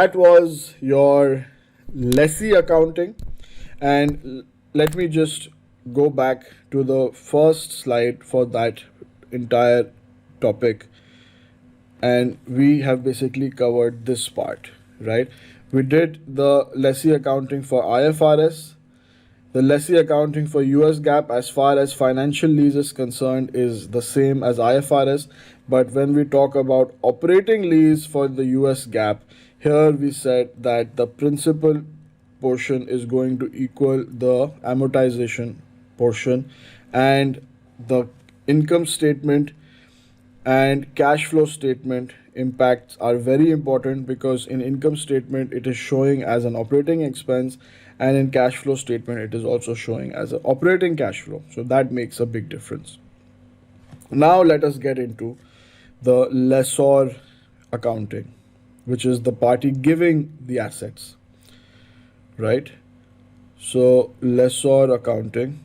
That was your lessee accounting. And let me just go back to the first slide for that entire topic. And we have basically covered this part, right? We did the lessee accounting for IFRS. The lessee accounting for US GAAP as far as financial lease is concerned is the same as IFRS, but when we talk about operating lease for the US GAAP, here we said that the principal portion is going to equal the amortization portion, and the income statement and cash flow statement impacts are very important, because in income statement it is showing as an operating expense, and in cash flow statement it is also showing as an operating cash flow, so that makes a big difference. Now let us get into the lessor accounting, which is the party giving the assets, right? So lessor accounting,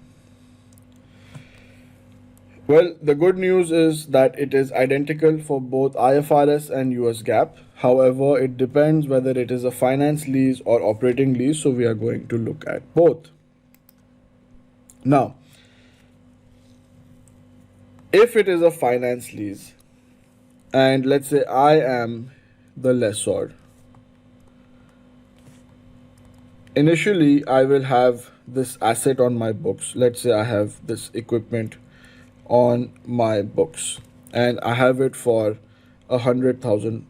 well, the good news is that it is identical for both IFRS and US GAAP. However, it depends whether it is a finance lease or operating lease, so we are going to look at both. Now, if it is a finance lease, and let's say I am the lessor, initially I will have this asset on my books. Let's say I have this equipment on my books and I have it for 100,000.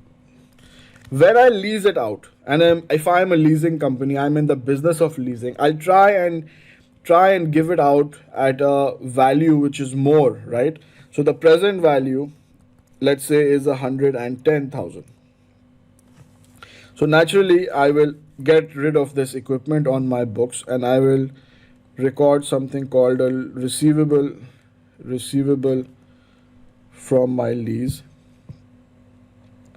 When I lease it out, and if I'm a leasing company, I'm in the business of leasing, I'll try and give it out at a value which is more, right? So the present value, let's say, is 110,000. So naturally I will get rid of this equipment on my books and I will record something called a receivable from my lease,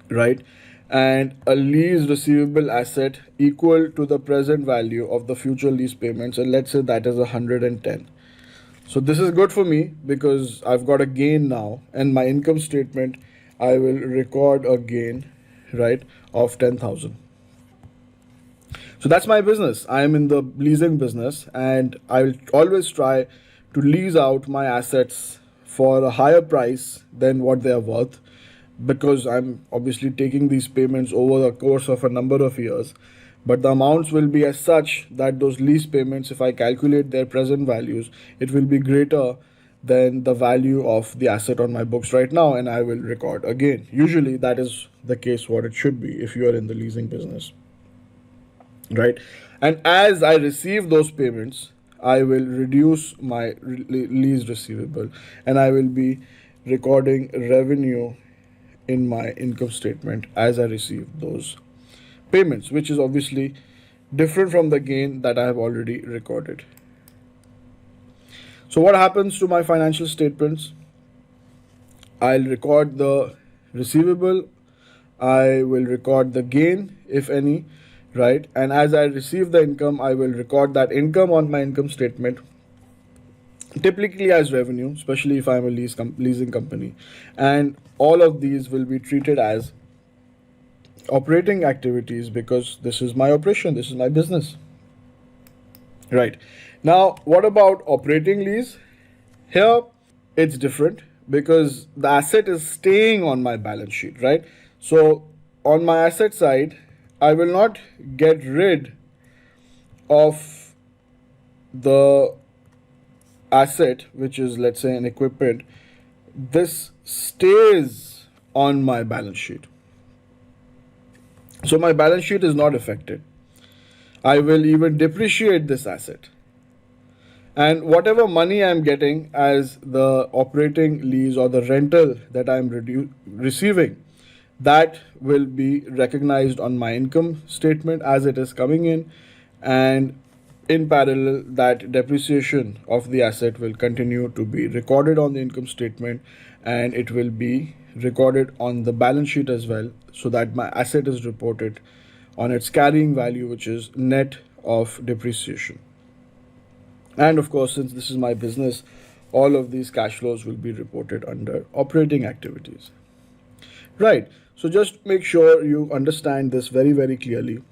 right? And a lease receivable asset equal to the present value of the future lease payments, and let's say that is 110. So this is good for me because I've got a gain now, and my income statement I will record a gain, right, of 10,000. So that's my business. I am in the leasing business, and I will always try to lease out my assets for a higher price than what they are worth, because I'm obviously taking these payments over the course of a number of years. But the amounts will be as such that those lease payments, if I calculate their present values, it will be greater than the value of the asset on my books right now, and I will record again. Usually that is the case what it should be if you are in the leasing business, right? And as I receive those payments, I will reduce my lease receivable and I will be recording revenue in my income statement as I receive those payments, which is obviously different from the gain that I have already recorded. So what happens to my financial statements? I'll record the receivable, I will record the gain, if any, right? And as I receive the income, I will record that income on my income statement, typically as revenue, especially if I'm a leasing company. And all of these will be treated as operating activities because this is my operation, this is my business, right? Now, what about operating lease? Here, it's different because the asset is staying on my balance sheet, right? So on my asset side, I will not get rid of the asset, which is, let's say, an equipment. This stays on my balance sheet. So my balance sheet is not affected. I will even depreciate this asset. And whatever money I'm getting as the operating lease or the rental that I'm receiving, that will be recognized on my income statement as it is coming in, and in parallel that depreciation of the asset will continue to be recorded on the income statement, and it will be recorded on the balance sheet as well, so that my asset is reported on its carrying value, which is net of depreciation. And of course, since this is my business, all of these cash flows will be reported under operating activities. Right. So just make sure you understand this very, very clearly.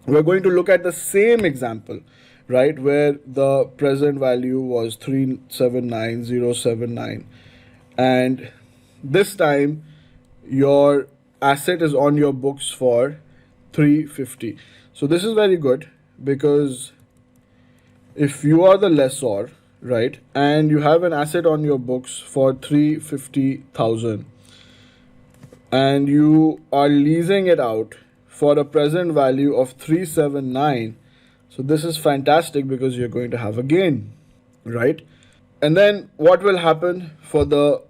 We're going to look at the same example, right, where the present value was 379079, and this time your asset is on your books for 350. So this is very good, because if you are the lessor, right, and you have an asset on your books for 350,000 and you are leasing it out for a present value of 379, so this is fantastic because you're going to have a gain, right? And then what will happen for the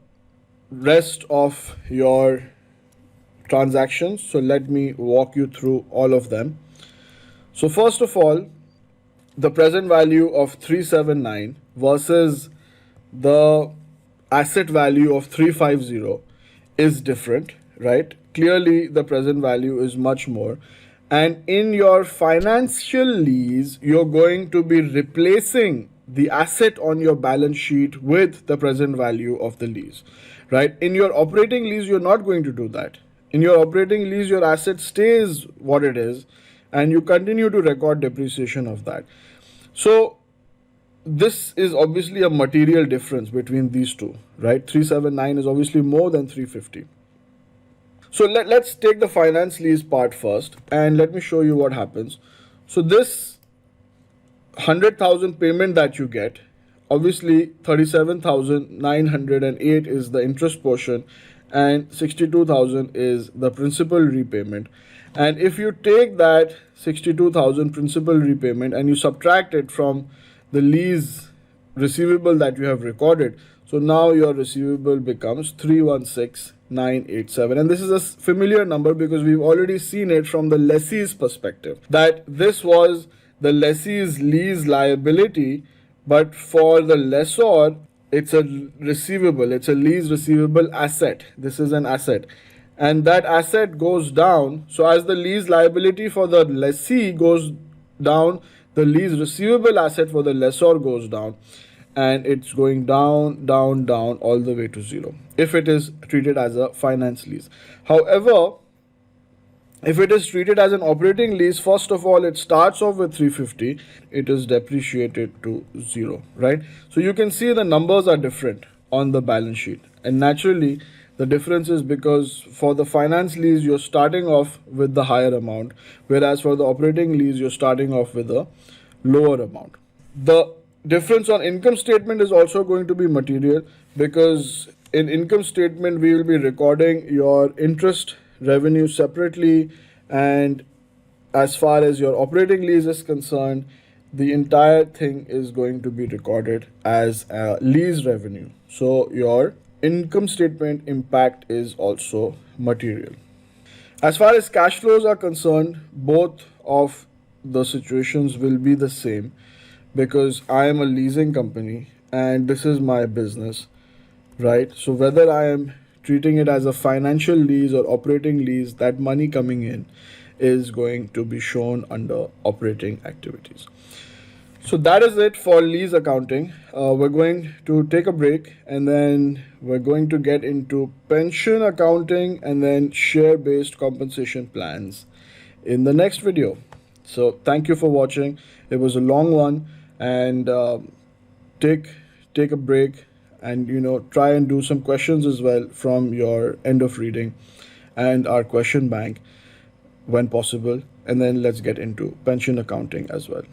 rest of your transactions? So let me walk you through all of them. So first of all, the present value of 379 versus the asset value of 350 is different, right? Clearly the present value is much more, and in your financial lease you're going to be replacing the asset on your balance sheet with the present value of the lease, right? In your operating lease you're not going to do that. In your operating lease your asset stays what it is, and you continue to record depreciation of that. So this is obviously a material difference between these two, right? 379 is obviously more than 350. So let's take the finance lease part first, and let me show you what happens. So this 100,000 payment that you get, obviously 37,908 is the interest portion and 62,000 is the principal repayment. And if you take that 62,000 principal repayment and you subtract it from the lease receivable that you have recorded, so now your receivable becomes 316,987. And this is a familiar number because we've already seen it from the lessee's perspective, that this was the lessee's lease liability, but for the lessor it's a receivable, it's a lease receivable asset. This is an asset, and that asset goes down. So as the lease liability for the lessee goes down, the lease receivable asset for the lessor goes down, and it's going down, down, down all the way to zero if it is treated as a finance lease. However, if it is treated as an operating lease, first of all, it starts off with 350, it is depreciated to zero, right? So you can see the numbers are different on the balance sheet, and naturally the difference is because for the finance lease you're starting off with the higher amount, whereas for the operating lease you're starting off with a lower amount. The difference on income statement is also going to be material, because in income statement we will be recording your interest revenue separately, and as far as your operating lease is concerned, the entire thing is going to be recorded as a lease revenue. So your income statement impact is also material. As far as cash flows are concerned, both of the situations will be the same, because I am a leasing company and this is my business, right? So whether I am treating it as a financial lease or operating lease, that money coming in is going to be shown under operating activities. So that is it for lease accounting. We're going to take a break, and then we're going to get into pension accounting and then share-based compensation plans in the next video. So thank you for watching. It was a long one, and take a break, and try and do some questions as well from your end of reading and our question bank when possible, and then let's get into pension accounting as well.